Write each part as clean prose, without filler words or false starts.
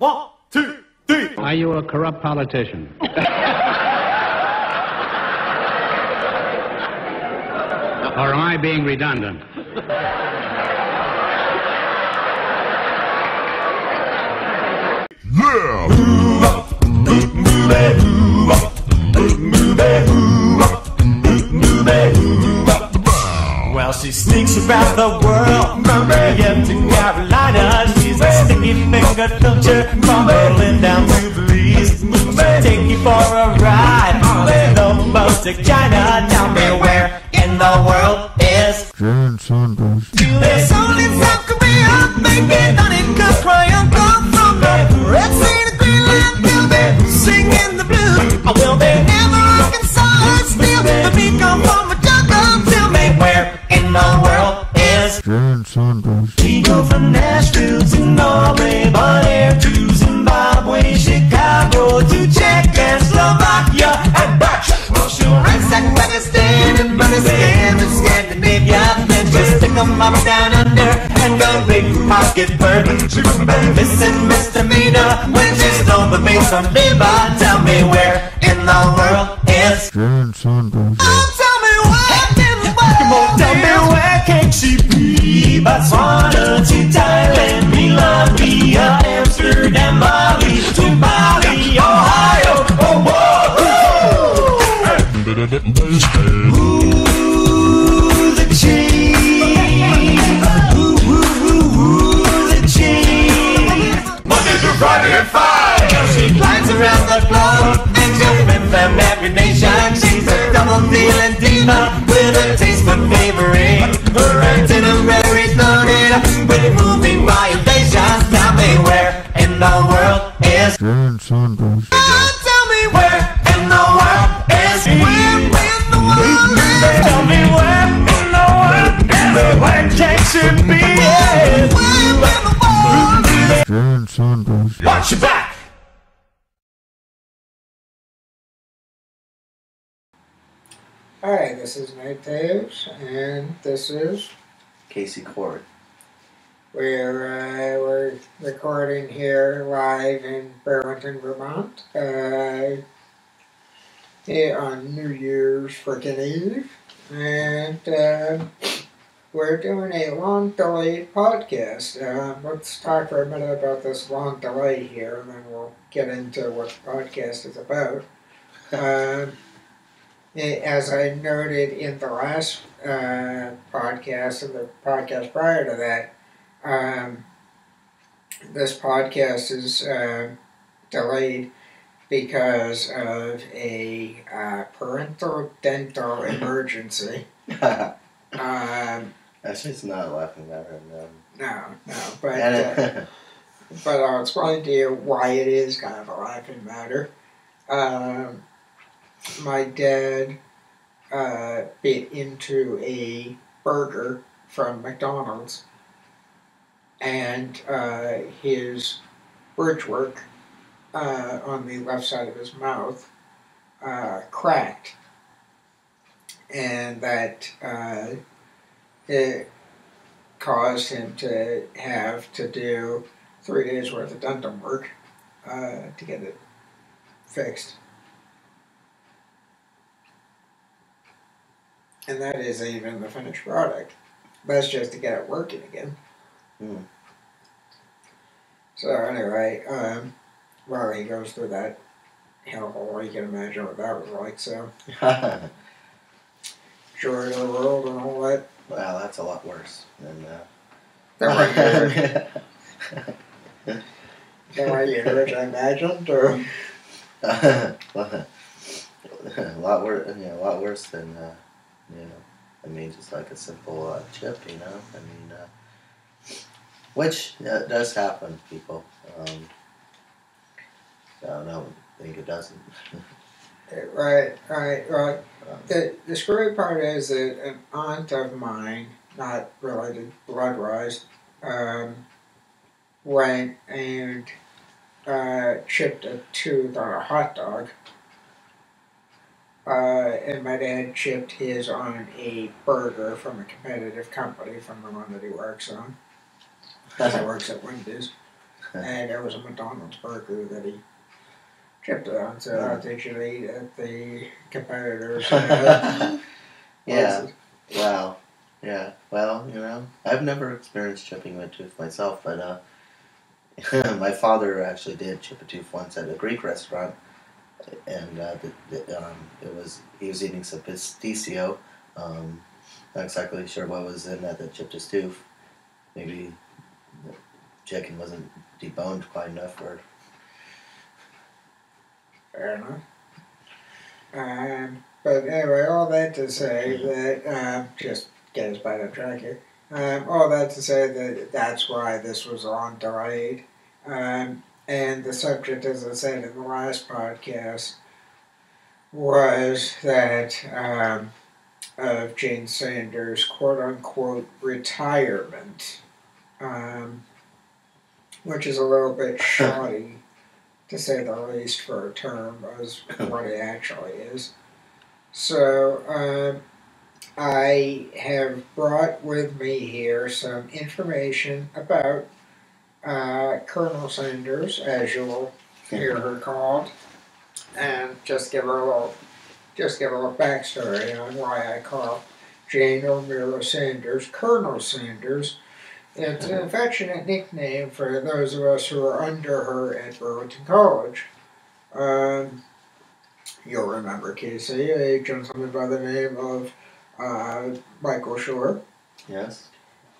1, 2, 3. Are you a corrupt politician? Or am I being redundant? Well, she sneaks around the world from Maryland to Carolina. She's a sticky-fingered filter from Berlin down to Belize. She'll take you for a ride on the boat to China. Tell me where in the world is there's only South Korea, making honey cook triangle from the Red Sea to Greenland. Will they singing the blues? Or will they ever Arkansas still? The beat come from a jungle. Tell me where in the world is we go from Nashville to Norway, but air to Zimbabwe, Chicago to Czechoslovakia and back. Well, she'll ransack Pakistan and Afghanistan and Scandinavia, then just stick 'em up down under and go big pocket burden. She was Memphis and misdemeanor when she stole the beans from Levi. Tell me where in the world is tell me where in the world. Come on, tell me where can she be? Botswana to Thailand, Milan via Amsterdam, Bali to Bali, Ohio. Oh, whoa. Ooh, the cheese. Ooh, the cheese. Monday to Friday at 5. She flies around the globe and jumping from every nation. She's a double-dealing diva with a taste for flavoring. Her itinerary's loaded with moving violations. Tell me where in the world is tell me where in the world is where in the world is. Tell me where in the world is where can she be? Where in the world? Watch your back. Hi, this is Night Taves, and this is Khoury. we're recording here live in Burlington, Vermont, here on New Year's frickin' Eve, and we're doing a long delayed podcast. Let's talk for a minute about this long delay here, and then we'll get into what the podcast is about. As I noted in the last podcast and the podcast prior to that, this podcast is delayed because of a parental dental emergency. Actually, it's not a laughing matter. No, but I'll explain to you why it is kind of a laughing matter. My dad bit into a burger from McDonald's, and his bridgework on the left side of his mouth cracked, and that it caused him to have to do 3 days worth of dental work to get it fixed. And that isn't even the finished product. That's just to get it working again. So anyway, while he goes through that hellhole, you can imagine what that was like, so. Joy of the world and all that. Well, that's a lot worse than what you heard, I imagined, or? a lot worse. Yeah, a lot worse than I mean, just like a simple chip. Which does happen, people. I don't think it doesn't. Right. The screwy part is that an aunt of mine, not related blood-wise, went and chipped a tooth on a hot dog. And my dad chipped his on a burger from a competitive company from the one that he works on. Because he works at Wendy's. and it was a McDonald's burger that he chipped it on, so I think you should eat at the competitors. Yeah. Wow. Yeah. Well, you know, I've never experienced chipping a tooth myself, but my father actually did chip a tooth once at a Greek restaurant, and it was he was eating some pistachio. Not exactly sure what was in that chipped his tooth. Maybe the chicken wasn't deboned quite enough, or Fair enough. But anyway, all that to say that, just get us back on track here. All that to say that that's why this was on delayed. And the subject, as I said in the last podcast, was that of Jane Sanders' quote unquote retirement, which is a little bit shoddy, to say the least, for a term, as what it actually is. So, I have brought with me here some information about Colonel Sanders, as you'll hear her called, and just give a little backstory on why I call Jane O'Meara Sanders Colonel Sanders. It's an affectionate nickname for those of us who were under her at Burlington College. You'll remember Casey, a gentleman by the name of Michael Shore. yes.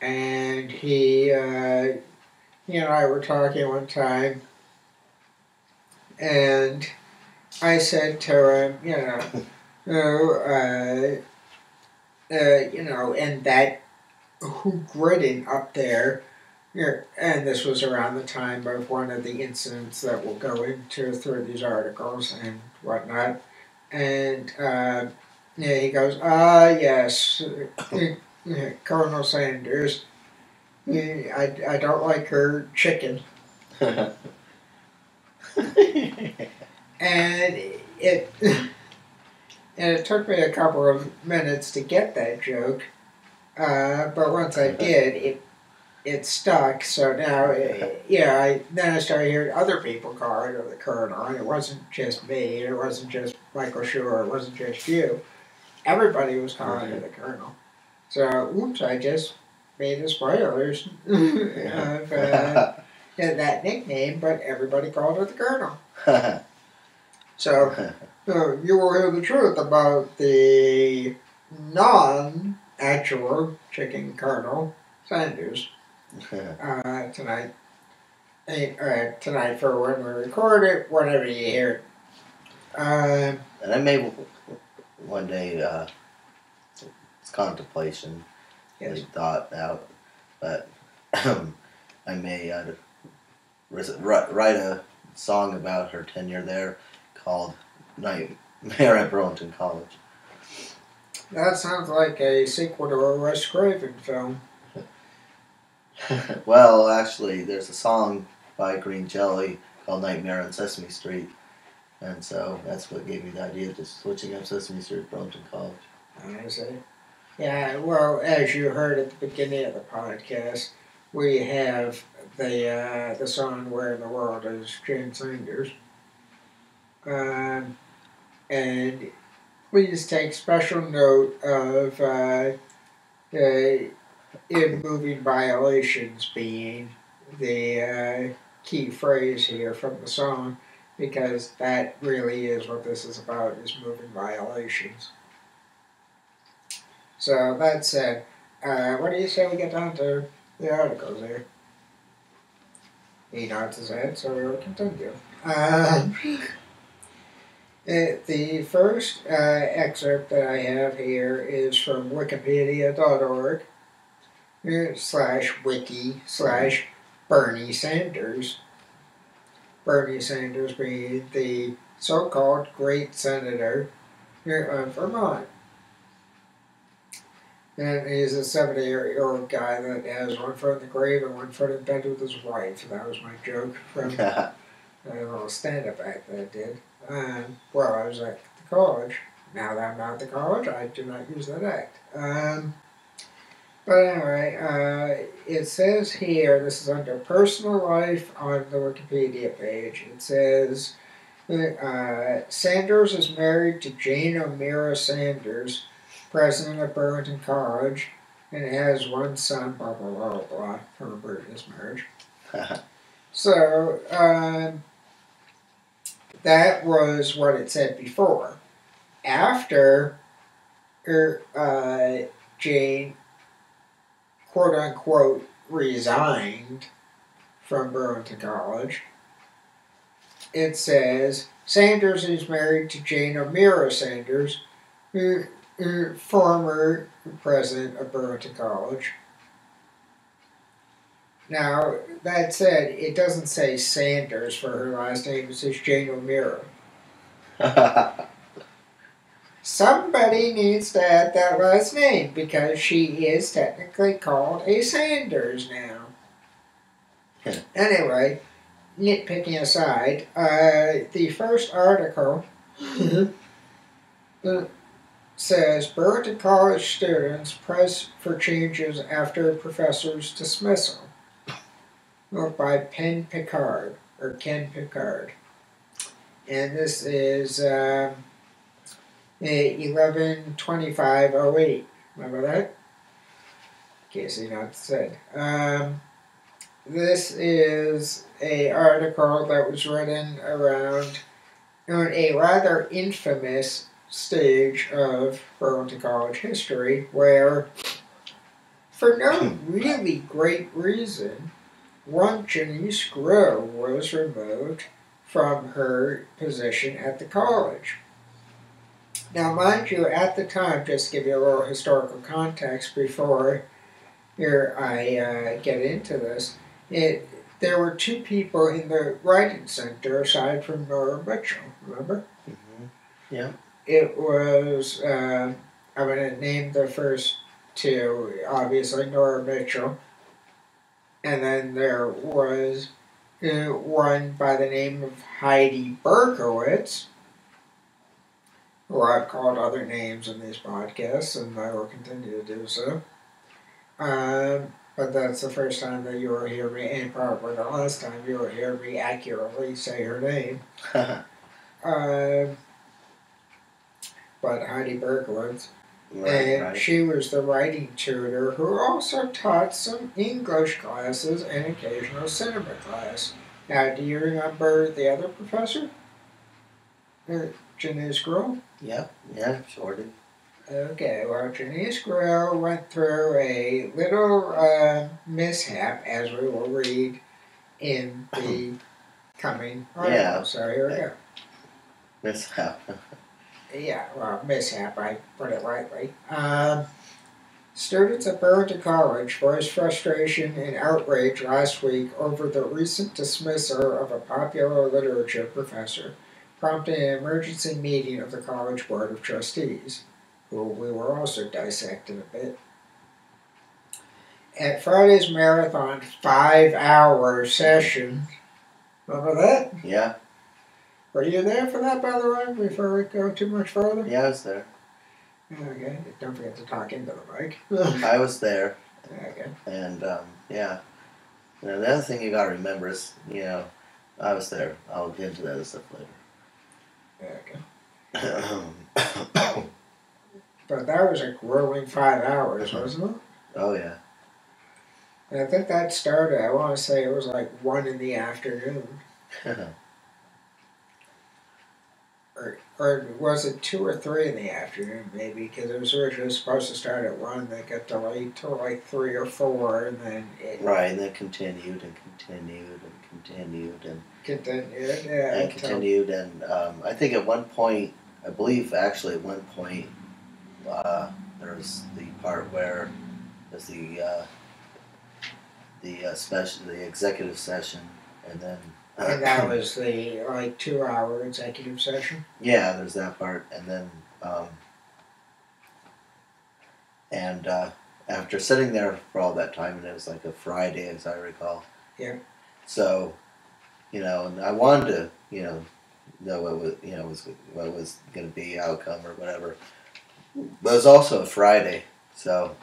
And he and I were talking one time, and I said to him, and that who gritting up there, and this was around the time of one of the incidents that we'll go into through these articles and whatnot. And he goes, yes, Colonel Sanders. I don't like her chicken. And it took me a couple of minutes to get that joke, but once I did, it stuck. So now, then I started hearing other people call her the Colonel, and it wasn't just me, it wasn't just Michael Shore, it wasn't just you. Everybody was calling her the Colonel. So, oops, I just made the spoilers of that nickname, but everybody called her the Colonel. So, you will hear the truth about the non-actual chicken Colonel Sanders tonight. Tonight for when we record it, whenever you hear it. And I may one day, it's contemplation, Yes. like thought out, but I may write a song about her tenure there called Nightmare at Burlington College. That sounds like a sequel to a Wes Craven film. Well, actually, there's a song by Green Jelly called Nightmare on Sesame Street, and so that's what gave me the idea of just switching up Sesame Street to Burlington College. I see. Yeah, well, as you heard at the beginning of the podcast, we have the song "Where in the World Is Jane Sanders," and please take special note of in moving violations being the key phrase here from the song, because that really is what this is about, is moving violations. So that said, what do you say we get down to the articles here? He nods his head, so we'll continue. The first excerpt that I have here is from wikipedia.org /wiki/Bernie Sanders. Bernie Sanders being the so-called great senator here of Vermont. And he's a 70-year-old guy that has one foot in the grave and one foot in bed with his wife. That was my joke from a little stand-up act that I did. Well, I was at the college. Now that I'm not at the college, I do not use that act. But anyway, it says here, this is under personal life on the Wikipedia page. It says Sanders is married to Jane O'Meara Sanders, president of Burlington College, and has one son, blah, blah, blah, blah, from a previous marriage. So, that was what it said before. After Jane, quote unquote, resigned from Burlington College, it says Sanders is married to Jane O'Meara Sanders, former president of Burlington College. Now, that said, it doesn't say Sanders for her last name, it says Jane O'Meara. Somebody needs to add that last name because she is technically called a Sanders now. Anyway, nitpicking aside, the first article says Burlington College students press for changes after professor's dismissal. By Ken Picard. And this is 11/25/08. Remember that? In case you not said. This is a article that was written around a rather infamous stage of Burlington College history where, for no really great reason, one Janice Grow was removed from her position at the college. Now, mind you, at the time, just to give you a little historical context before I get into this, there were two people in the writing center aside from Nora Mitchell, remember? Mm-hmm. Yeah. It was, I'm going to name the first two, obviously Nora Mitchell, and then there was one by the name of Heidi Berkowitz, who I've called other names in these podcasts, and I will continue to do so. But that's the first time that you will hear me, and probably the last time you will hear me accurately say her name. But Heidi Berkowitz. Right. She was the writing tutor who also taught some English classes and occasional cinema class. Now, do you remember the other professor? Janice Grow? Yeah, sure did. Okay, well, Janice Grow went through a little mishap, as we will read in the coming article. Yeah. So here we go. Mishap. Yeah, well, mishap, I put it lightly. Students at Burlington College voiced frustration and outrage last week over the recent dismissal of a popular literature professor, prompting an emergency meeting of the College Board of Trustees, who we will also dissect in a bit. At Friday's marathon 5-hour session, remember that? Yeah. Were you there for that, by the way, before we go too much further? Yeah, I was there. Okay, don't forget to talk into the mic. I was there. Okay. And, yeah. You know, the other thing you gotta remember is, I was there. I'll get into that other stuff later. Okay. But that was a grueling 5 hours, wasn't it? Oh, yeah. And I think that started, I want to say it was like 1 in the afternoon. Or was it 2 or 3 in the afternoon, maybe? Because it was originally supposed to start at 1, then got delayed till like 3 or 4, and then it... Right, and then continued and continued and continued and... Continued, yeah. And continued, and I think at one point, I believe actually at one point, there's the part where there's the executive session, and then... And that was the, 2-hour executive session? Yeah, there's that part, and then, after sitting there for all that time, and it was like a Friday, as I recall. Yeah. So, and I wanted to, know what was going to be outcome or whatever. But it was also a Friday, so,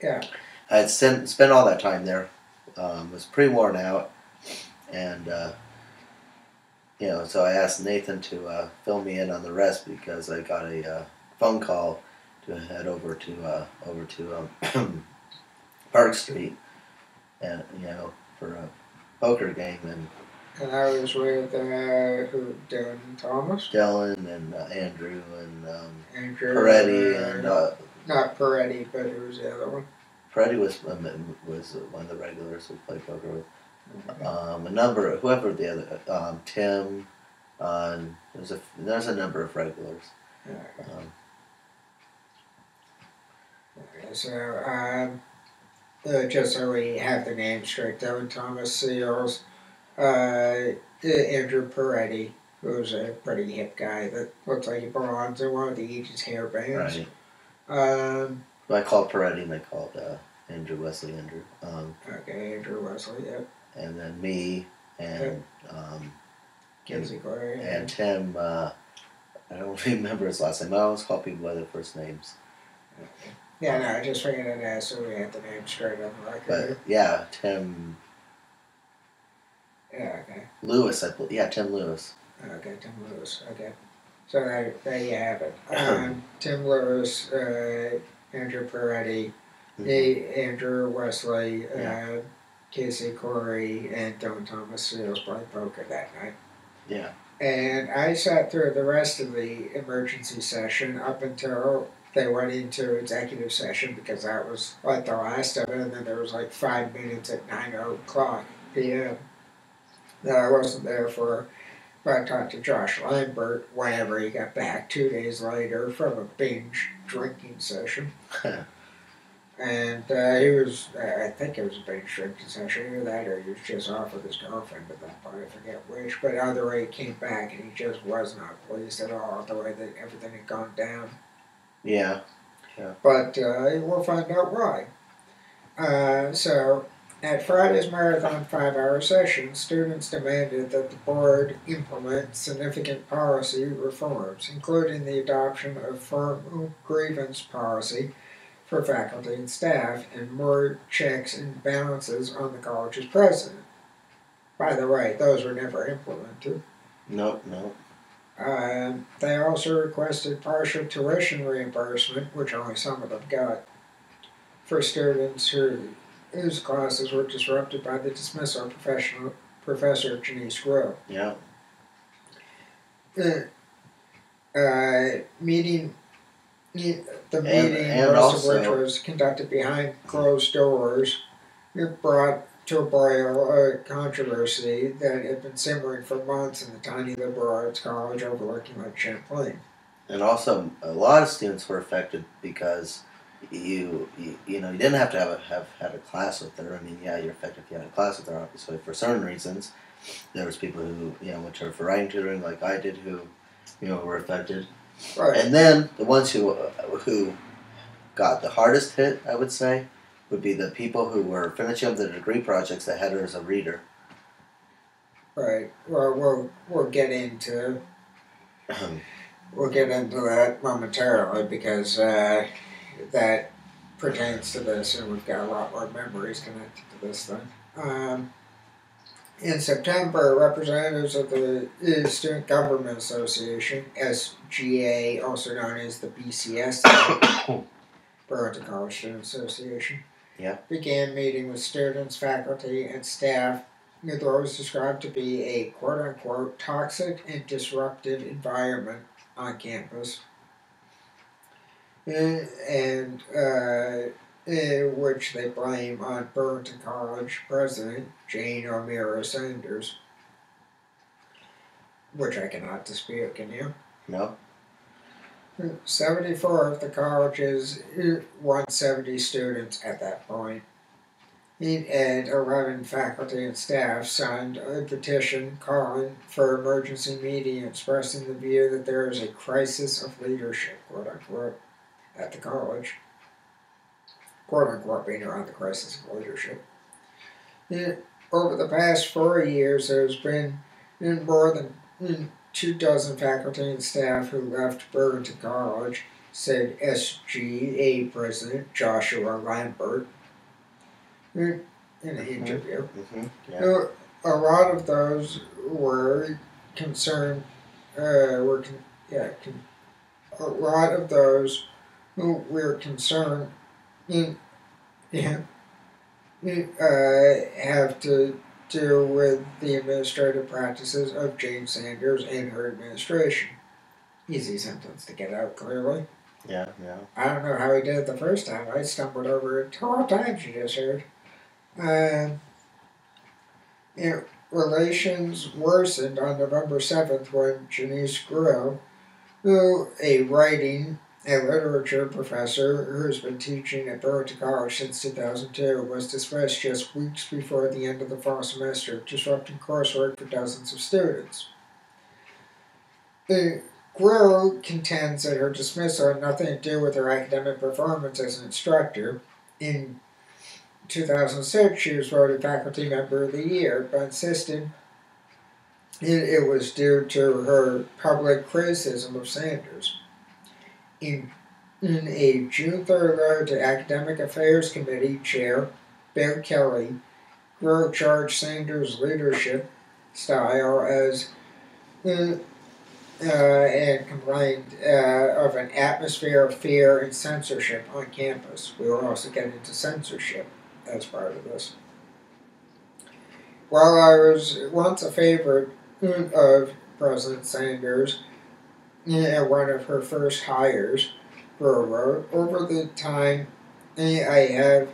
Yeah. I had spent all that time there. Was pretty worn out, and so I asked Nathan to fill me in on the rest because I got a phone call to head over to Park Street, and for a poker game, And I was with Dylan Thomas, Dylan and Andrew and Andrew, Peretti and not Peretti, but who was the other one? Peretti was one of the regulars who played poker with. A number of whoever the other Tim. There's a number of regulars. So just so we have the name straight, Dylan Thomas Seals, Andrew Peretti, who's a pretty hip guy that looks like he belongs in one of the Aegis hair bands. Right. I called Peretti and I called Andrew Wesley. Okay, Andrew Wesley, yep. And then me and Khoury and Tim. I don't remember his last name. I always call people by their first names. Okay. Yeah, no, I just figured I'd ask so we had the name straight on the record. But yeah, Tim. Yeah, okay. Lewis, Tim Lewis. Okay, Tim Lewis. Okay, so there you have it. Tim Lewis, Andrew Peretti, Andrew Wesley, Khoury, and Dylan Thomas Seals played poker that night. Yeah. And I sat through the rest of the emergency session up until they went into executive session because that was like the last of it, and then there was like 5 minutes at 9:00 p.m. that I wasn't there for. But I talked to Josh Lambert whenever he got back 2 days later from a binge drinking session. And he was, I think it was a binge drinking session, either that or he was just off with his girlfriend at that point, I forget which. But either way, he came back and he just was not pleased at all the way that everything had gone down. Yeah. But we'll find out why. So, at Friday's marathon 5-hour session, students demanded that the board implement significant policy reforms, including the adoption of formal grievance policy for faculty and staff and more checks and balances on the college's president. By the way, those were never implemented. Nope. They also requested partial tuition reimbursement, which only some of them got, for students whose classes were disrupted by the dismissal of Professor Janice Groh. Yeah. Meeting, and most also, of which was conducted behind closed doors, it brought to a boil a controversy that had been simmering for months in the tiny liberal arts college overlooking Lake Champlain. And also, a lot of students were affected because you didn't have to have had a class with her. I mean, yeah, you're affected if you had a class with her, obviously, for certain reasons. There was people who, went to her for writing tutoring, like I did, who, were affected. Right. And then the ones who got the hardest hit, I would say, would be the people who were finishing up their degree projects that had her as a reader. Right. Well, we'll get into that momentarily because that pertains to this, and we've got a lot more memories connected to this thing. In September, representatives of the Student Government Association, SGA, also known as the BCS, Burlington College Student Association, began meeting with students, faculty, and staff in what was described to be a quote-unquote toxic and disruptive environment on campus, and which they blame on Burlington College President Jane O'Meara Sanders, which I cannot dispute, can you? No. 74 of the college's 170 students at that point, and 11 faculty and staff signed a petition calling for emergency meeting, expressing the view that there is a crisis of leadership, quote unquote, at the college. Quote unquote being around the crisis of leadership. Over the past 4 years, there's been more than 24 faculty and staff who left Burlington College, said SGA President Joshua Lambert in an interview. Yeah. A lot of those were concerned. A lot of those who were concerned in, have to do with the administrative practices of Jane Sanders and her administration. Easy sentence to get out clearly. Yeah, yeah. I don't know how he did it the first time. I stumbled over it 12 times, you just heard. Relations worsened on November 7th when Janice Grill, a writing and literature professor who's been teaching at Burlington College since 2002, was dismissed just weeks before the end of the fall semester, disrupting coursework for dozens of students. Grill contends that her dismissal had nothing to do with her academic performance as an instructor. In 2006, she was voted Faculty Member of the Year, but insisted it was due to her public criticism of Sanders. In a June 3rd letter to Academic Affairs Committee Chair Bill Kelly, Grill charged Sanders' leadership style as and complained of an atmosphere of fear and censorship on campus. We will also get into censorship as part of this. While I was once a favorite of President Sanders and one of her first hires, Grill wrote, over the time I have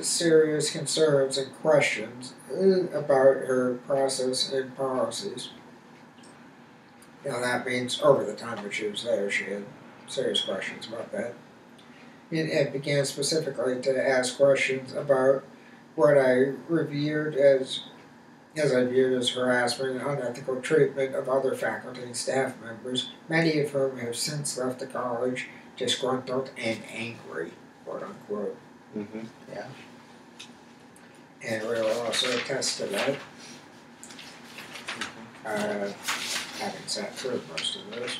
serious concerns and questions about her process and policies. Now that means over the time that she was there, she had serious questions about that. And began specifically to ask questions about what I reviewed as I viewed as harassment and unethical treatment of other faculty and staff members, many of whom have since left the college disgruntled and angry, quote unquote. Yeah. And we will also attest to that. Having sat through most of this.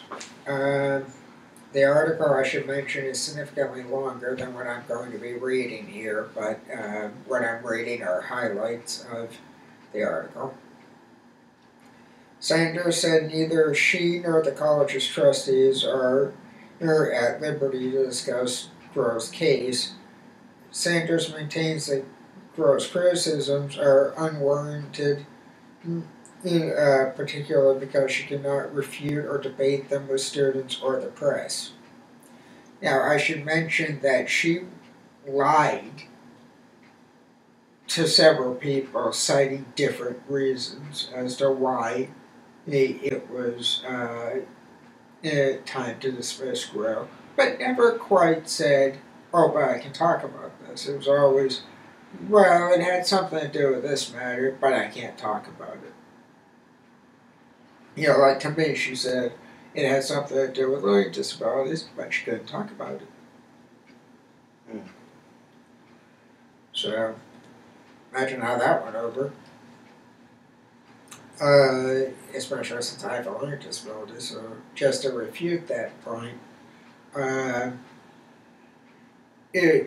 The article, I should mention, is significantly longer than what I'm going to be reading here, but what I'm reading are highlights of the article. Sanders said neither she nor the college's trustees are at liberty to discuss Grill's case. Sanders maintains that Grill's criticisms are unwarranted, particularly because she cannot refute or debate them with students or the press. Now, I should mention that she lied to several people, citing different reasons as to why it was time to dismiss Grill, but never quite said, oh, but I can talk about this. It was always, well, it had something to do with this matter, but I can't talk about it. You know, like to me, she said it had something to do with learning disabilities, but she couldn't talk about it. So, imagine how that went over. Especially since I have a learning disability, so just to refute that point,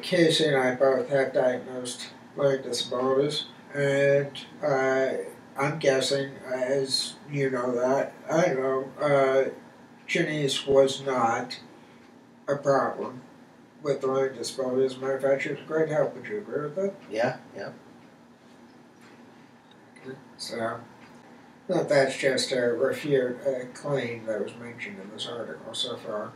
Casey and I both have diagnosed learning disabilities, and I'm guessing, as you know that, I know, Janice was not a problem with learning disabilities. As a matter of fact, she was a great help. Would you agree with that? Yeah, yeah. So, that's just to refute a claim that was mentioned in this article so far.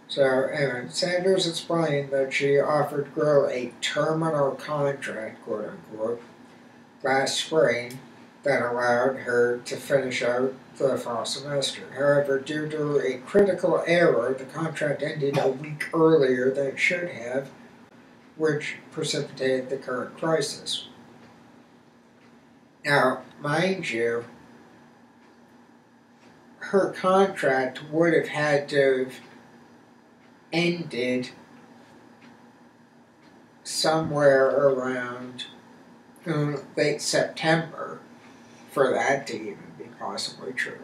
So, anyway, Sanders explained that she offered Grill a terminal contract, quote unquote, last spring that allowed her to finish out the fall semester. However, due to a critical error, the contract ended a week earlier than it should have, which precipitated the current crisis. Now, mind you, her contract would have had to have ended somewhere around late September for that to even be possibly true.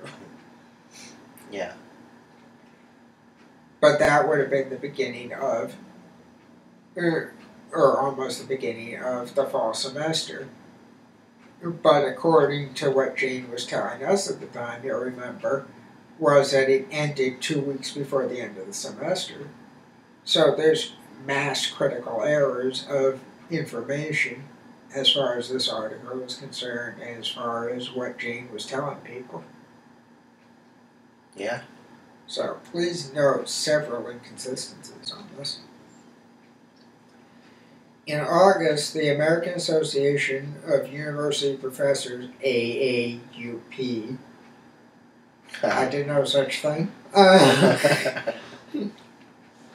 Yeah. But that would have been the beginning of, or almost the beginning of the fall semester. But according to what Jane was telling us at the time, you'll remember, was that it ended 2 weeks before the end of the semester. So there's mass critical errors of information as far as this article is concerned, and as far as what Jane was telling people. Yeah. So please note several inconsistencies on this. In August, the American Association of University Professors, AAUP, I did no such thing,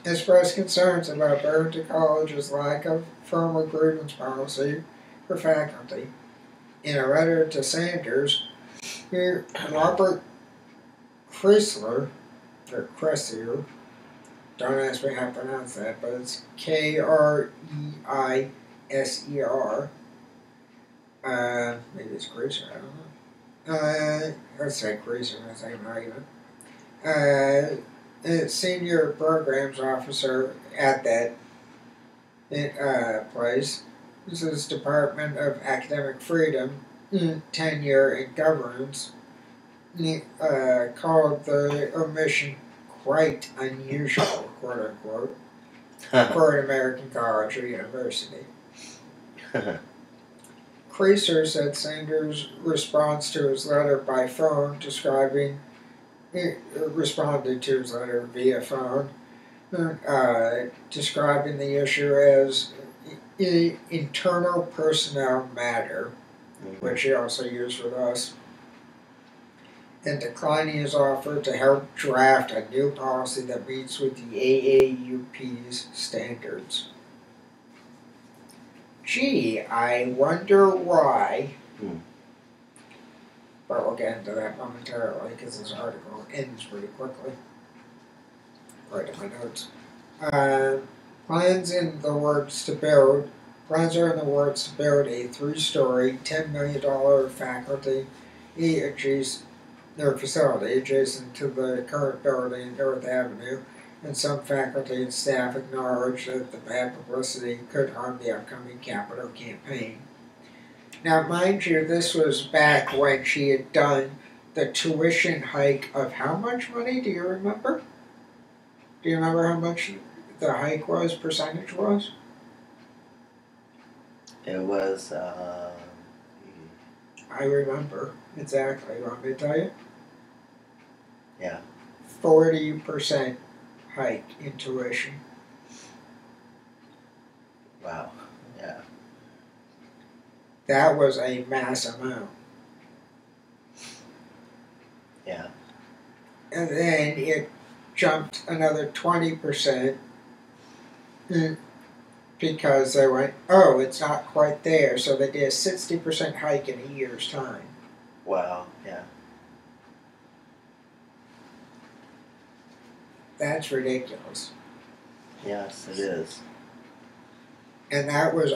expressed concerns about Barrington College's lack of formal grievance policy for faculty. In a letter to Sanders, Robert Chrysler, or Cressier, don't ask me how to pronounce that, but it's Kreiser. Maybe it's Chrysler, I don't know. Let's say Chrysler, that's even argument. Senior programs officer at that place. This is Department of Academic Freedom, Tenure, and Governance. Called the omission quite unusual, quote unquote, for an American college or university. Creaser said Sanders' response to his letter by phone responded to his letter via phone, describing the issue as internal personnel matter, which he also used with us, and declining his offer to help draft a new policy that meets with the AAUP's standards. Gee, I wonder why. But we'll get into that momentarily because this article ends pretty quickly. Right in my notes. Plans are in the works to build a 3-story, $10 million faculty facility adjacent to the current building in North Avenue, and some faculty and staff acknowledge that the bad publicity could harm the upcoming capital campaign. Now, mind you, this was back when she had done the tuition hike of how much money? Do you remember? Do you remember how much the hike was, percentage was? It was, I remember exactly. You want me to tell you? Yeah. 40% hike in tuition. Wow. Yeah. That was a mass amount. Yeah. And then it jumped another 20% because they went, oh, it's not quite there. So they did a 60% hike in a year's time. Wow. Yeah. That's ridiculous. Yes, it is. And that was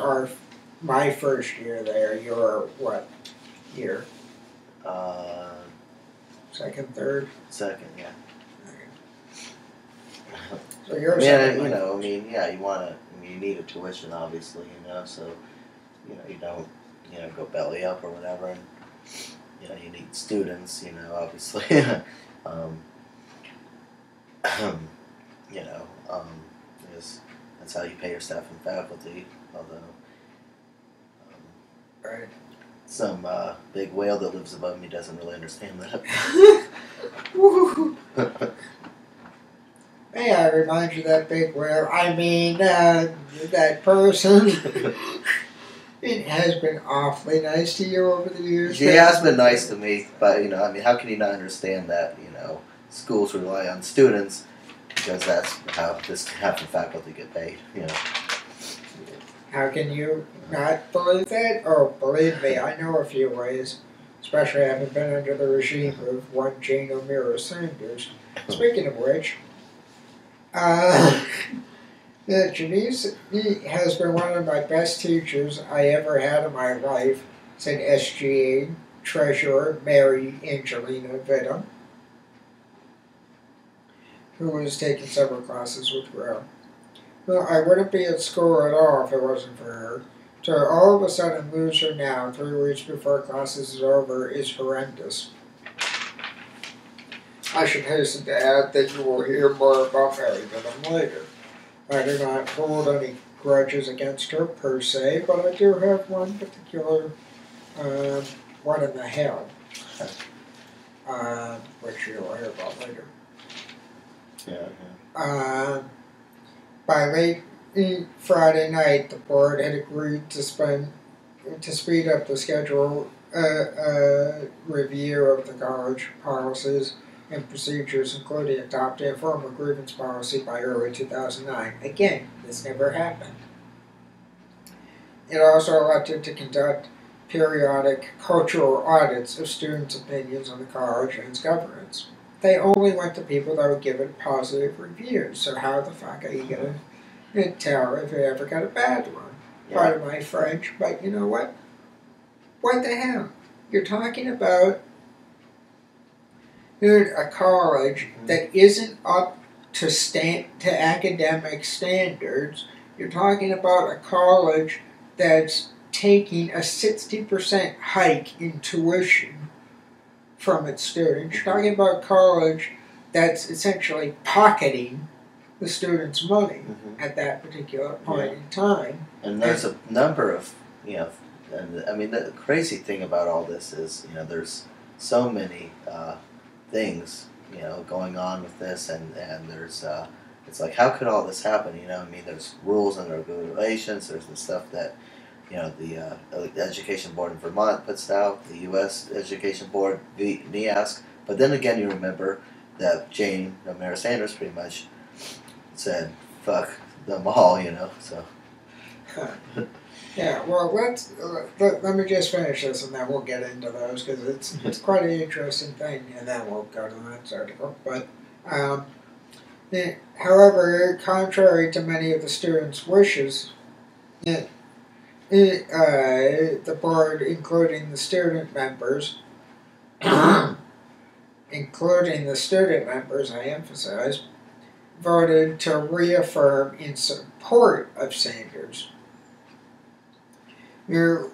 my first year there. Your what year? Second, third? Second, yeah. So you're you need a tuition, obviously, so, you don't, go belly up or whatever, and, you need students, obviously, because that's how you pay your staff and faculty, although, right. Some big whale that lives above me doesn't really understand that. May I remind you that big whale? I mean, that person. It has been awfully nice to you over the years. She has been nice to me, but, how can you not understand that, schools rely on students because that's how half the faculty get paid, How can you not believe that? Oh, believe me, I know a few ways, especially having been under the regime of one Jane O'Meara Sanders. Speaking of which, Janice has been one of my best teachers I ever had in my life, said SGA Treasurer Mary Angelina Vittum, who was taking several classes with Will. Well, I wouldn't be at school at all if it wasn't for her. To all of a sudden lose her now, 3 weeks before classes is over, is horrendous. I should hasten to add that you will hear more about Mary Venom later. I do not hold any grudges against her per se, but I do have one particular, one in the hell, which you'll hear about later. Yeah. By late Friday night, the board had agreed to speed up the schedule review of the college policies and procedures, including adopting a formal grievance policy by early 2009. Again, this never happened. It also elected to conduct periodic cultural audits of students' opinions on the college and its governance. They only went to people that would give it positive reviews, so how the fuck are you going to tell if you ever got a bad one? Yeah. Pardon my French, but you know what? What the hell? You're talking about a college that isn't up to academic standards. You're talking about a college that's taking a 60% hike in tuition from its students. You're talking about a college that's essentially pocketing the students' money at that particular point in time. And there's a number of, and I mean, the crazy thing about all this is, there's so many things, going on with this, and there's, it's like, how could all this happen? I mean, there's rules and regulations, there's the stuff that, the Education Board in Vermont puts out, the U.S. Education Board, NEASC, but then again, you remember that Jane, Mayor Sanders, pretty much said, fuck them all, so. Yeah, well, let me just finish this and then we'll get into those, because it's quite an interesting thing, and then we'll go to the next article. But, however, contrary to many of the students' wishes, the board, including the student members, I emphasize, voted to reaffirm in support of Sanders, who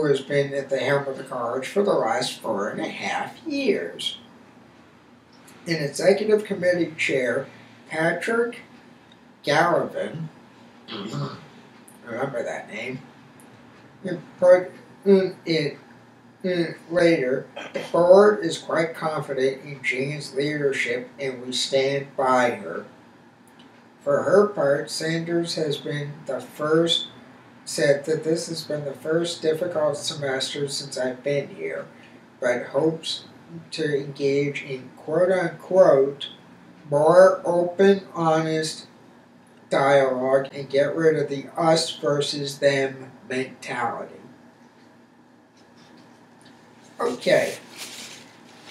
has been at the helm of the college for the last 4.5 years. An executive committee chair, Patrick Gallivan, remember that name, put it later, the board is quite confident in Jane's leadership and we stand by her. For her part, Sanders has been said that this has been the first difficult semester since I've been here, but hopes to engage in quote-unquote more open, honest dialogue and get rid of the us versus them mentality. Okay,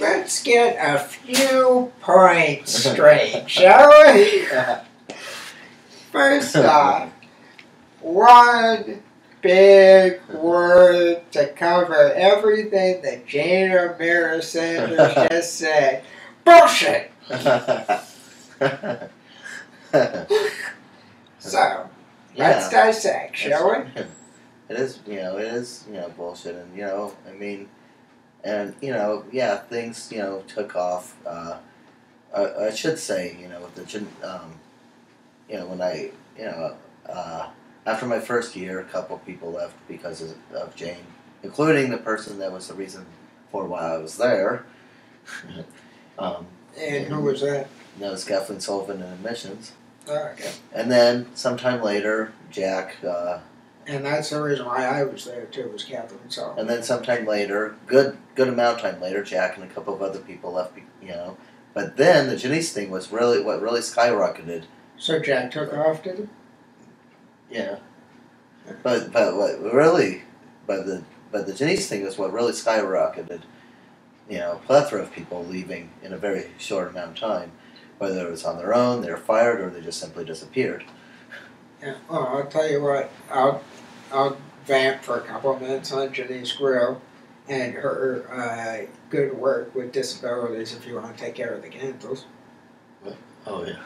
let's get a few points straight, shall we? First off, one big word to cover everything that Jane O'Meara Sanders just said. Bullshit! So, let's dissect, shall we? It is, bullshit, and, I mean, and, things, took off, I should say, with the, when I, after my first year, a couple people left because of Jane, including the person that was the reason for why I was there. And who was that? That was Kathleen Sullivan in admissions. Oh, okay. And then sometime later, Jack. And that's the reason why I was there too, was Kathleen Sullivan. And then sometime later, good amount of time later, Jack and a couple of other people left. But then the Janice thing was really what really skyrocketed. So Jack took off, did he? Yeah. But the Janice thing is what really skyrocketed. A plethora of people leaving in a very short amount of time. Whether it was on their own, they were fired, or they just simply disappeared. Yeah. Oh, I'll tell you what. I'll vamp for a couple of minutes on Janice Grill and her good work with disabilities if you want to take care of the candles. Oh, yeah.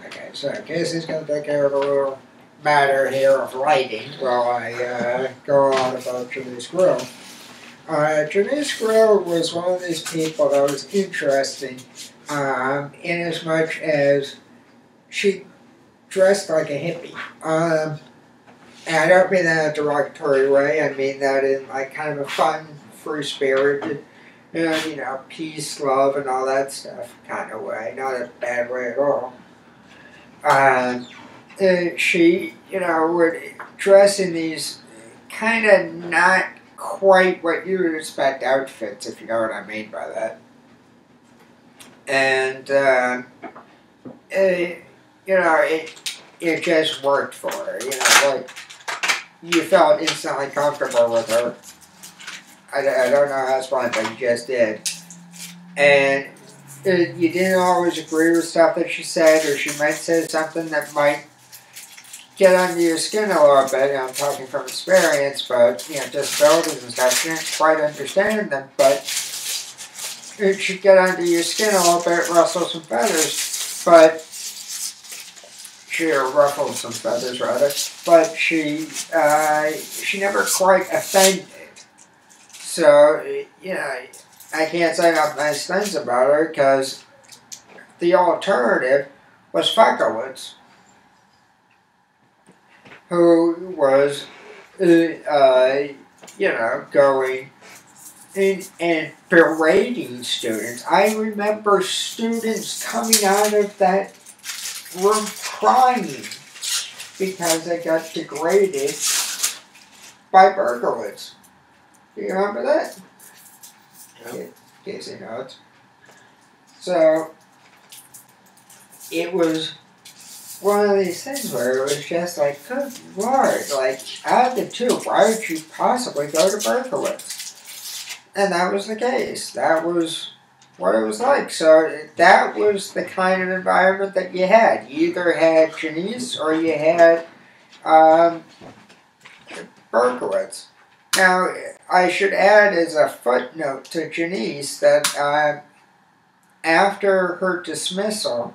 Okay, so Casey's going to take care of a little matter here of writing while I go on about Janice Grill. Janice Grill was one of these people that was interesting in as much as she dressed like a hippie. And I don't mean that in a derogatory way. I mean that in like kind of a fun, free-spirited, you know, peace, love, and all that stuff kind of way. Not a bad way at all. She, you know, would dress in these kind of not quite what you would expect outfits, if you know what I mean by that. And, you know, it just worked for her. You know, like, you felt instantly comfortable with her. I don't know how to explain it, but you just did. And you didn't always agree with stuff that she said, or she might say something that might get under your skin a little bit. I'm talking from experience, but, you know, disabilities and stuff, she didn't quite understand them, but it should get under your skin a little bit, rustle some feathers, but she ruffled some feathers, rather, but she never quite offended. So, you know, I can't say enough nice things about her, because the alternative was Fuckowitz, who was, you know, going in and berating students. I remember students coming out of that room crying because they got degraded by Berkowitz. Do you remember that? Yep. Casey notes. So, it was one of these things where it was just like, good Lord, like, out of the two, why would you possibly go to Berkowitz? And that was the case. That was what it was like. So that was the kind of environment that you had. You either had Janice or you had Berkowitz. Now, I should add as a footnote to Janice that after her dismissal,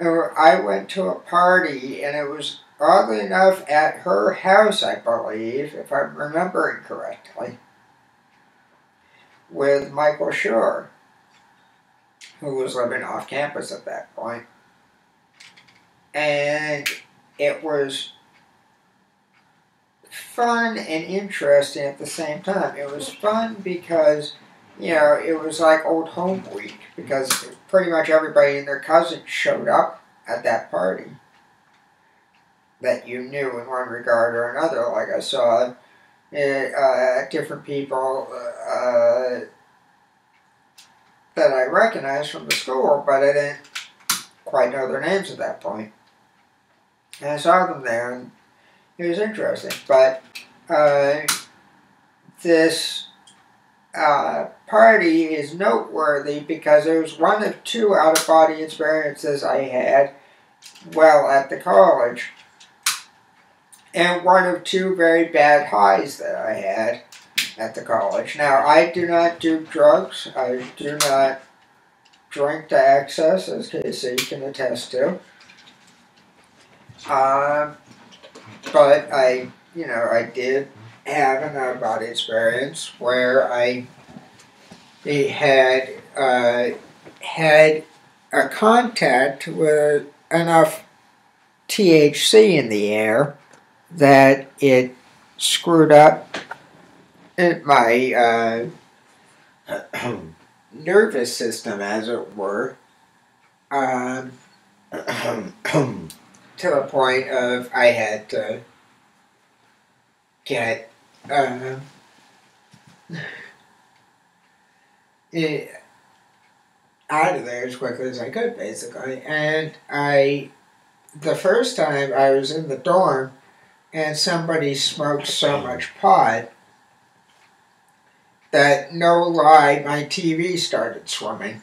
I went to a party, and it was, oddly enough, at her house, I believe, if I'm remembering correctly, with Michael Schur, who was living off campus at that point. And it was fun and interesting at the same time. It was fun because, you know, it was like old home week, because pretty much everybody and their cousins showed up at that party that you knew in one regard or another. Like I saw different people that I recognized from the school, but I didn't quite know their names at that point. And I saw them there, and it was interesting. But this party is noteworthy because it was one of two out-of-body experiences I had while at the college, and one of two very bad highs that I had at the college. Now, I do not do drugs. I do not drink to excess, as Casey can attest to. But I did have an out-of-body experience where I had a contact with enough THC in the air that it screwed up my nervous system, as it were, to the point of I had to get out of there as quickly as I could, basically. And the first time I was in the dorm and somebody smoked so much pot that, no lie, my TV started swimming.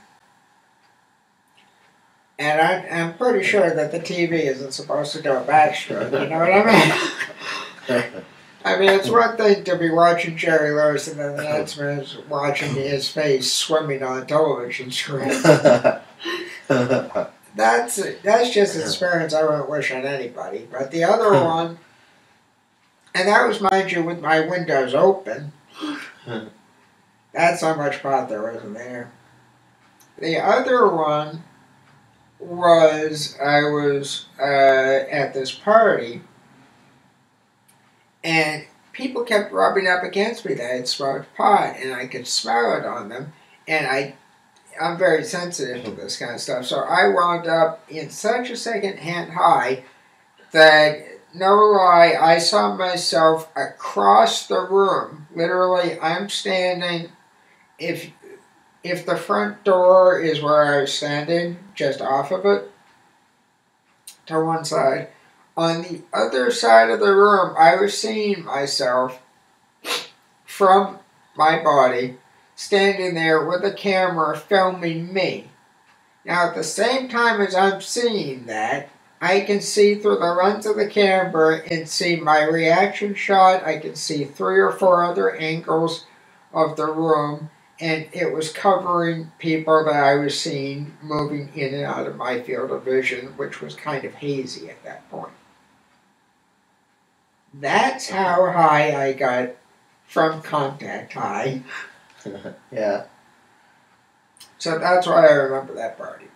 And I'm pretty sure that the TV isn't supposed to do a backstroke, you know what I mean? I mean, it's one thing to be watching Jerry Lewis and then the next minute watching his face swimming on a television screen. that's just an experience I wouldn't wish on anybody. But the other one, and that was, mind you, with my windows open. That's how much pot there was in there. The other one was I was at this party, and people kept rubbing up against me that I'd smoked pot, and I could smell it on them, and I'm very sensitive to this kind of stuff, so I wound up in such a second-hand high that, no lie, I saw myself across the room. Literally, I'm standing, if the front door is where I was standing, just off of it, to one side, on the other side of the room, I was seeing myself from my body standing there with a camera filming me. Now, at the same time as I'm seeing that, I can see through the lens of the camera and see my reaction shot. I can see 3 or 4 other angles of the room, and it was covering people that I was seeing moving in and out of my field of vision, which was kind of hazy at that point. That's how high I got from contact high. Yeah. So that's why I remember that party.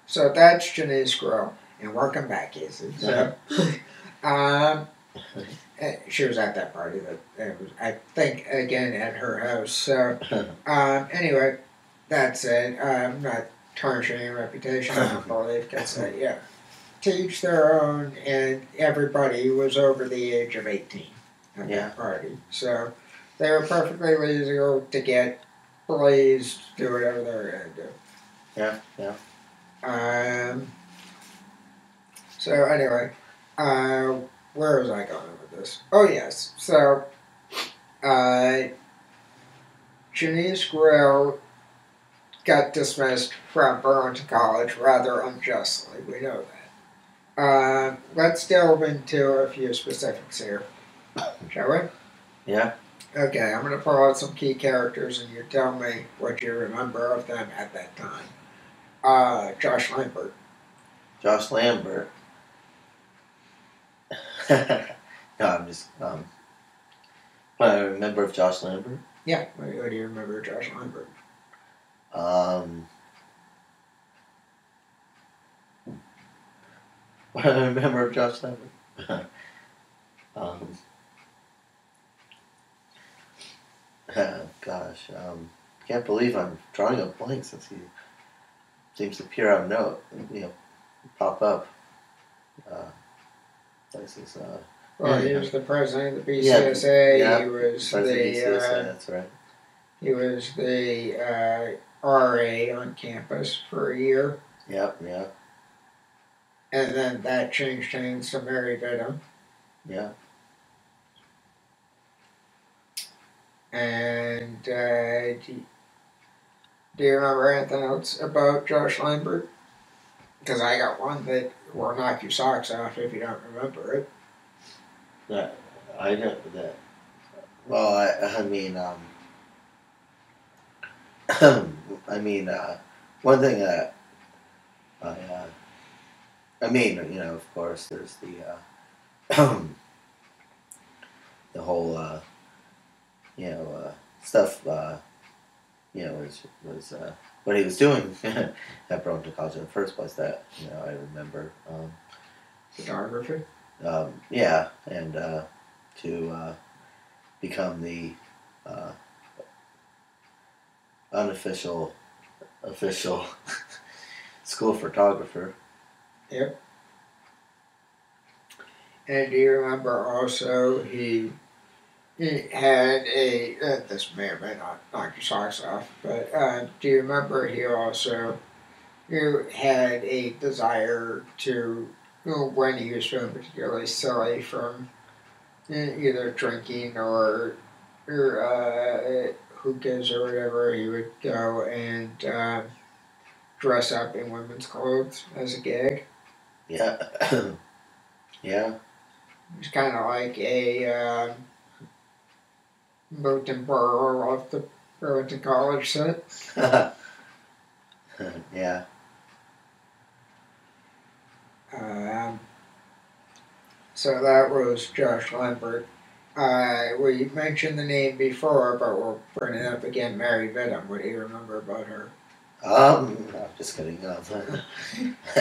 So that's Janice Grow. And welcome back, Casey. So, she was at that party. That was, I think, again, at her house. So, anyway, that's it. I'm not tarnishing your reputation, I don't believe, because, yeah. To each their own, and everybody was over the age of 18 at that party. So, they were perfectly legal to get blazed, do whatever they were going to do. Yeah, yeah. So anyway, where was I going with this? Oh yes, so Janice Grill got dismissed from Burlington College rather unjustly. We know that. Let's delve into a few specifics here, shall we? Yeah. Okay, I'm going to pull out some key characters, and you tell me what you remember of them at that time. Josh Lambert. Josh Lambert. No, I'm just, what I remember of Josh Lambert? Yeah, what do you remember of Josh Lambert? What I remember of Josh Lambert? Gosh, can't believe I'm drawing a blank since he seems to appear out of note, pop up. Places. Well, he was the president of the BCSA. Yeah, he was the BCSA, that's right. He was the RA on campus for a year. Yep, yeah. And then that changed hands to Mary Vidham. Yeah. And do you remember anything else about Josh Lambert? Because I got one that will knock your socks off if you don't remember it. I know that. Well, I mean, one thing that I mean, of course, there's the the whole, stuff, was what he was doing at Burlington College in the first place. That I remember. Photography. Yeah, and to become the official school photographer. Yep. And do you remember also he had this may or may not knock your socks off, but do you remember he also had a desire to, when he was feeling particularly silly from either drinking or hookahs or whatever, he would go and dress up in women's clothes as a gag? Yeah. Yeah. It was kind of like a Moten Burrow of the Burlington College set. Yeah. Um, so that was Josh Lambert. We mentioned the name before, but we'll bring it up again. Mary Vidham. What do you remember about her? No, just kidding.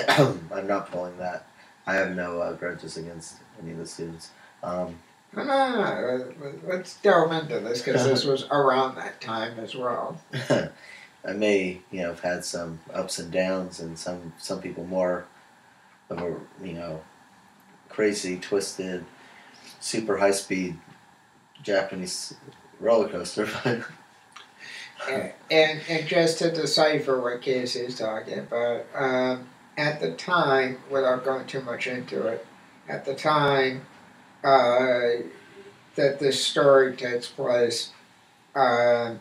I'm not pulling that. I have no grudges against any of the students. No. Let's delve into this because this was around that time as well. I may, have had some ups and downs, and some people more of a, crazy, twisted, super high speed Japanese roller coaster. And just to decipher what Casey's talking about, at the time, without going too much into it, at the time that this story takes place, Mary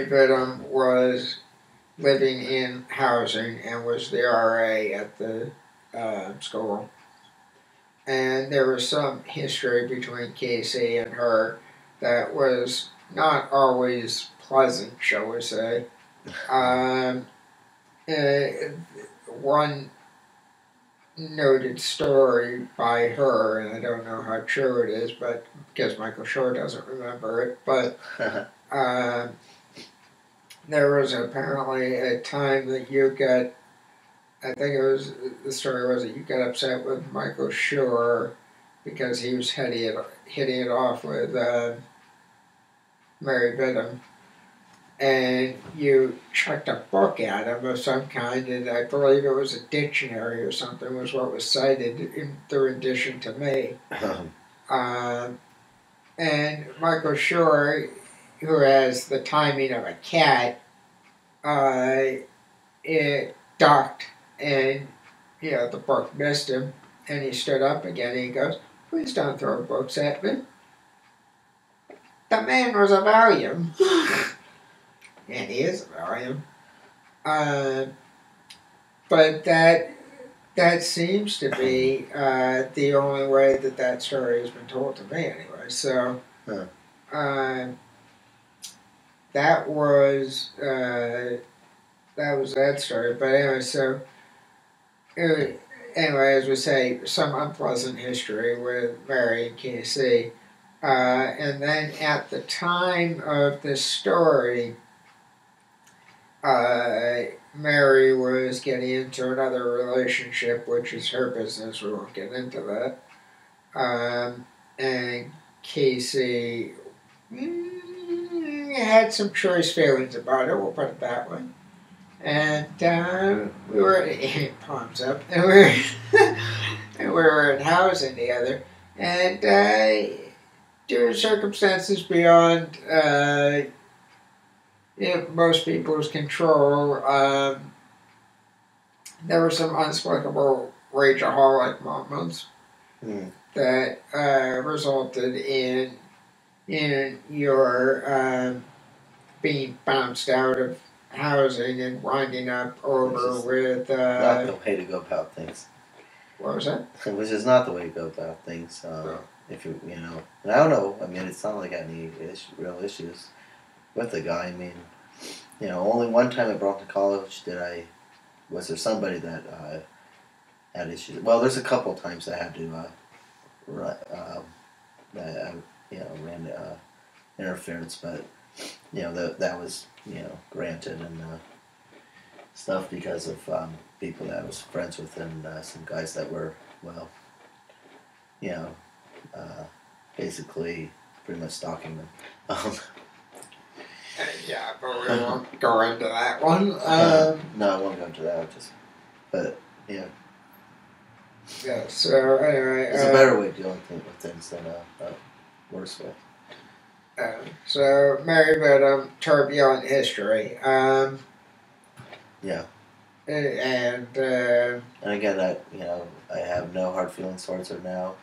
Vidham was living in housing and was the RA at the school. And there was some history between Casey and her that was not always pleasant, shall we say. One noted story by her, and I don't know how true it is, but because Michael Shore doesn't remember it, but there was apparently a time that you got, I think it was, the story was that you got upset with Michael Shore because he was hitting it off with Mary Vidham, and you chucked a book at him of some kind, and I believe it was a dictionary or something was what was cited in the rendition to me. And Michael Shore, who has the timing of a cat, it ducked, and the book missed him, and he stood up again, and he goes, "Please don't throw books at me." The man was a valium. And he is a valium. But that seems to be the only way that story has been told to me anyway. So that was that story. But anyway, as we say, some unpleasant history with Mary and Casey. And then at the time of this story, Mary was getting into another relationship, which is her business. We won't get into that. And Casey had some choice feelings about it. We'll put it that way. And we were palms up, and we were in housing together, and due to circumstances beyond most people's control, there were some unspeakable rageaholic moments that resulted in your being bounced out of housing and winding up over with... not the way to go about things. What was that? Which is not the way to go about things. If you know, and I don't know. I mean, it's not like I got any real issues with the guy. I mean, only one time I brought him to college was there somebody that had issues. Well, there's a couple times I had to ran interference, but that was granted and stuff because of people that I was friends with and some guys that were basically pretty much stalking them. Yeah, but we won't go into that one. No, I won't go into that. But yeah. Yeah. So anyway, there's a better way of dealing with things than a worse way. So Mary Vidham, turbulent history. Yeah. And again, I have no hard feelings towards her now.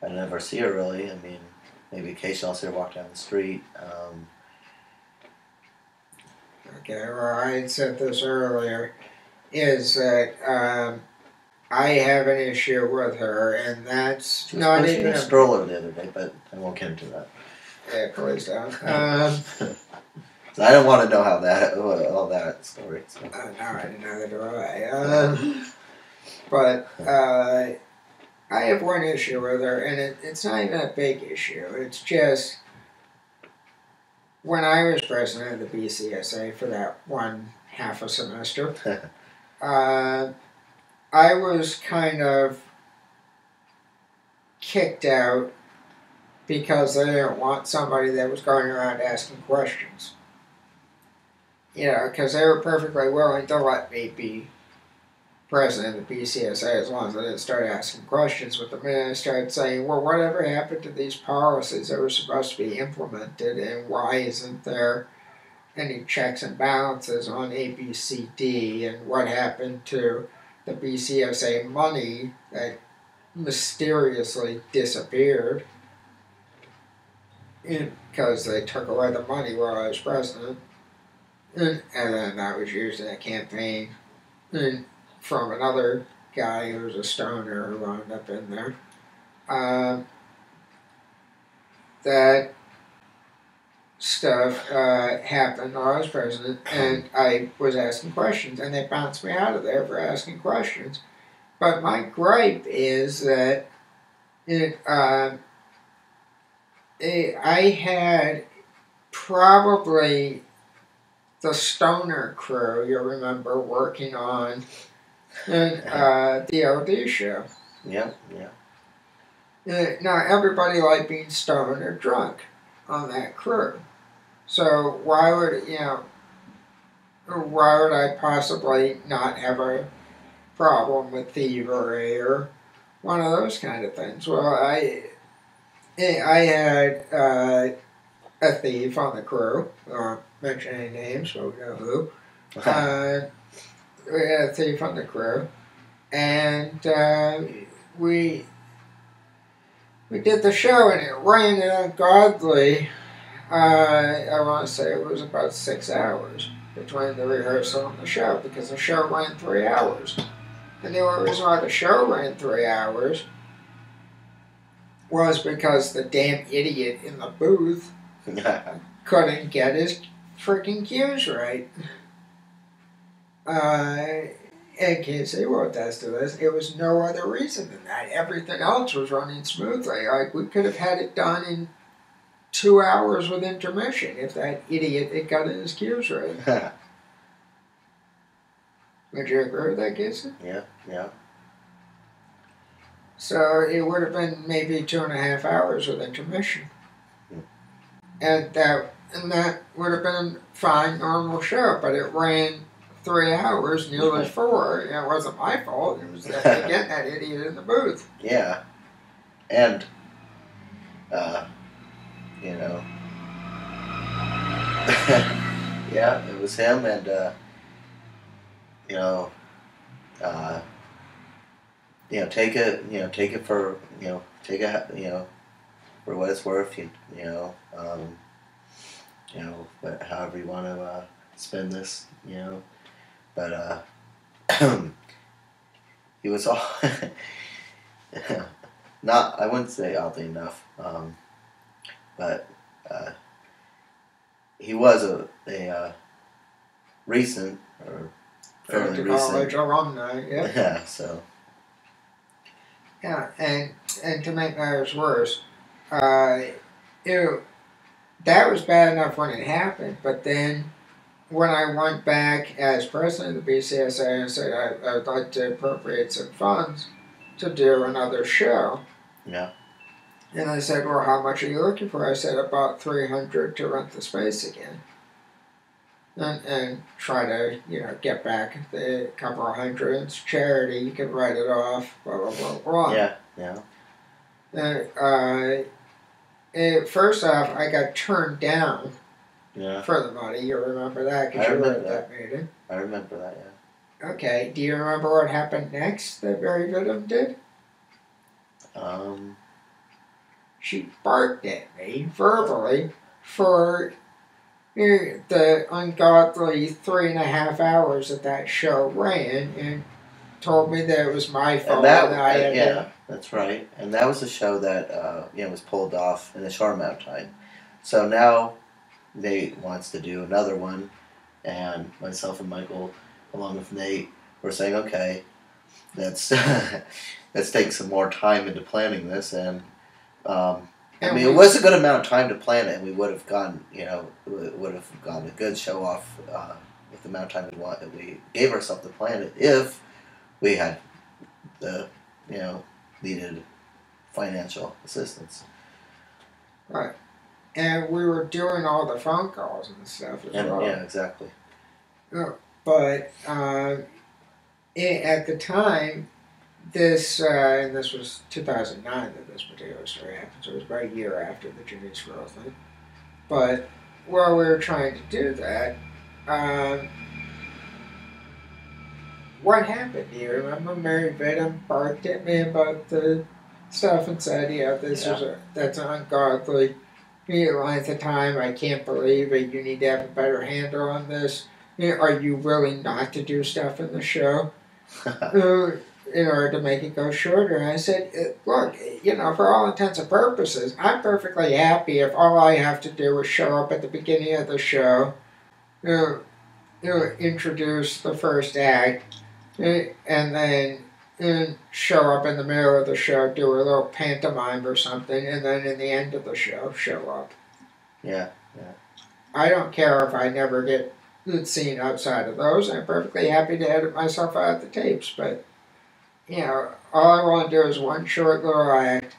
I never see her really. I mean, maybe occasionally I'll see her walk down the street. Okay, well, I had said this earlier, is that I have an issue with her, and that's not even a stroller the other day, but I won't get into that. Yeah, please don't. So I don't want to know how that all that story. So. No, I didn't know that do I. But I have one issue with her, and it's not even a big issue. It's just when I was president of the BCSA for that one half a semester, I was kind of kicked out because they didn't want somebody that was going around asking questions. You know, because they were perfectly willing to let me be president of the BCSA as long as I didn't start asking questions. But the minute I started saying, well, whatever happened to these policies that were supposed to be implemented, and why isn't there any checks and balances on ABCD, and what happened to the BCSA money that mysteriously disappeared because they took away the money while I was president, and then that was used in a campaign and from another guy who was a stoner who wound up in there. That stuff happened while I was president, and I was asking questions, and they bounced me out of there for asking questions. But my gripe is that I had probably the stoner crew, you remember, working on the LD show. Yeah. Now, everybody liked being stoned or drunk on that crew. So why would I possibly not have a problem with thievery or one of those kind of things? Well, I had a thief on the crew. I won't mention any names, but we know who. We had a thief on the crew, and we did the show, and it ran ungodly. I want to say it was about 6 hours between the rehearsal and the show, because the show ran 3 hours. And the only reason why the show ran 3 hours was because the damn idiot in the booth couldn't get his freaking cues right. And Casey will attest to this. It was no other reason than that. Everything else was running smoothly. Like, we could have had it done in 2 hours with intermission if that idiot had got his cues right. Would you agree with that, Casey? Yeah. So it would have been maybe 2.5 hours with intermission. And that would have been a fine, normal show, but it ran 3 hours, nearly 4. It wasn't my fault. It was again that idiot in the booth. Yeah. And, yeah, it was him, and, take it for, for what it's worth, but however you want to spend this, but he was all I wouldn't say oddly enough, but he was a recent or fairly recent college alumni. Yeah, so. Yeah, and to make matters worse, that was bad enough when it happened, but then when I went back as president of the BCSA and said I'd like to appropriate some funds to do another show. Yeah. And I said, well, how much are you looking for? I said, about $300 to rent the space again. And try to, get back the couple of hundred. It's charity, you can write it off, blah, blah, blah, blah. Yeah. First off, I got turned down Yeah. for the money. You remember that because you were at that meeting. I remember that, yeah. Okay, do you remember what happened next that Barry Vidham did? She barked at me verbally for the ungodly 3.5 hours that show ran, and told me that it was my fault. That's right. And that was a show that was pulled off in a short amount of time. So now Nate wants to do another one, and myself and Michael, along with Nate, were saying, okay, let's let's take some more time into planning this, and I mean, it was a good amount of time to plan it, and we would have gotten, would have gotten a good show off with the amount of time we gave ourselves to plan it if we had the, needed financial assistance. Right. And we were doing all the phone calls and stuff as well. Yeah, exactly. But at the time, and this was 2009 that this particular story happened, so it was about a year after the Jimmy Swirl thing. But while we were trying to do that, what happened? Do you remember Mary Vidham barked at me about the stuff and said, that's ungodly. At the time, I can't believe it. You need to have a better handle on this. Are you willing not to do stuff in the show in order to make it go shorter? And I said, look, for all intents and purposes, I'm perfectly happy if all I have to do is show up at the beginning of the show, introduce the first act, and then show up in the middle of the show, do a little pantomime or something, and then in the end of the show, show up. Yeah. I don't care if I never get seen outside of those. I'm perfectly happy to edit myself out of the tapes, but, all I want to do is one short little act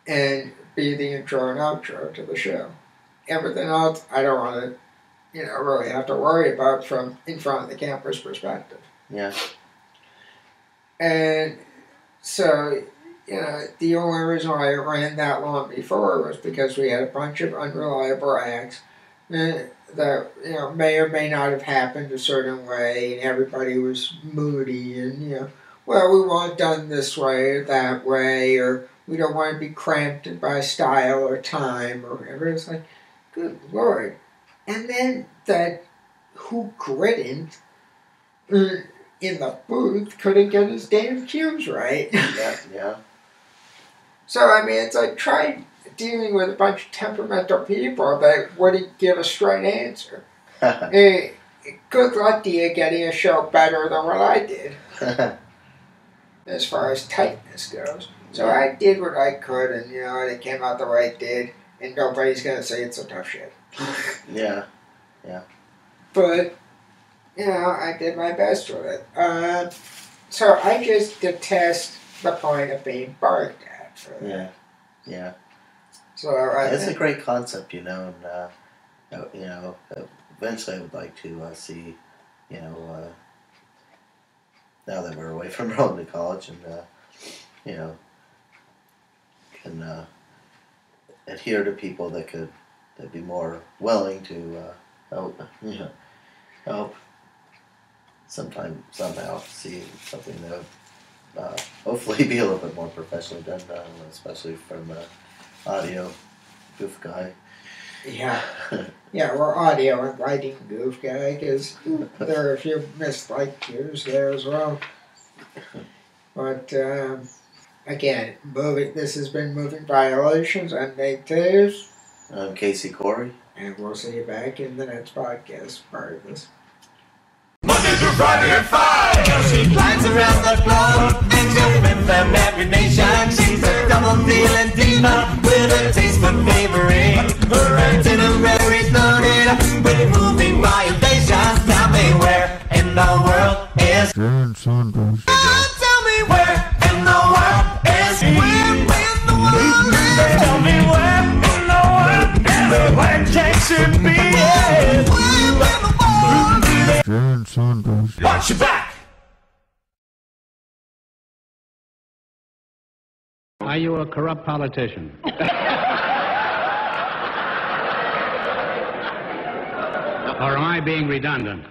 and be the intro and outro to the show. Everything else, I don't want to, really have to worry about from in front of the camera's perspective. Yeah. And so, the only reason why it ran that long before was because we had a bunch of unreliable acts that, may or may not have happened a certain way, and everybody was moody, and, well, we want it done this way or that way, or we don't want to be cramped by style or time or whatever. It's like, good Lord. And then that who couldn't in the booth couldn't get his damn cues right. Yeah. So, I mean, it's like, try dealing with a bunch of temperamental people that wouldn't give a straight answer. Good luck to you getting a show better than what I did, as far as tightness goes. So I did what I could, and, it came out the way it did, and nobody's going to say it's a tough shit. Yeah. But, I did my best with it. So I just detest the point of being barked at for that. Yeah. So it's a great concept, and eventually I would like to see, now that we're away from Rolling to college, and can adhere to people that'd be more willing to help somehow see something that would hopefully be a little bit more professionally done, especially from audio goof guy. Yeah, we're audio and writing goof guy, because there are a few misliked cues there as well. But again, this has been Moving Violations. I'm Nate Taves. I'm Casey Khoury. And we'll see you back in the next podcast part of this. Monday through Friday at 5. She flies around the globe, and from every nation. She's a double-dealing diva with a taste for favoring. Her itinerary's loaded with moving violations. Tell me where in the world is John Saunders? Tell me where in the world is Tell me where in the world is where Jackson be? John Saunders. Watch your back! Are you a corrupt politician? Or am I being redundant?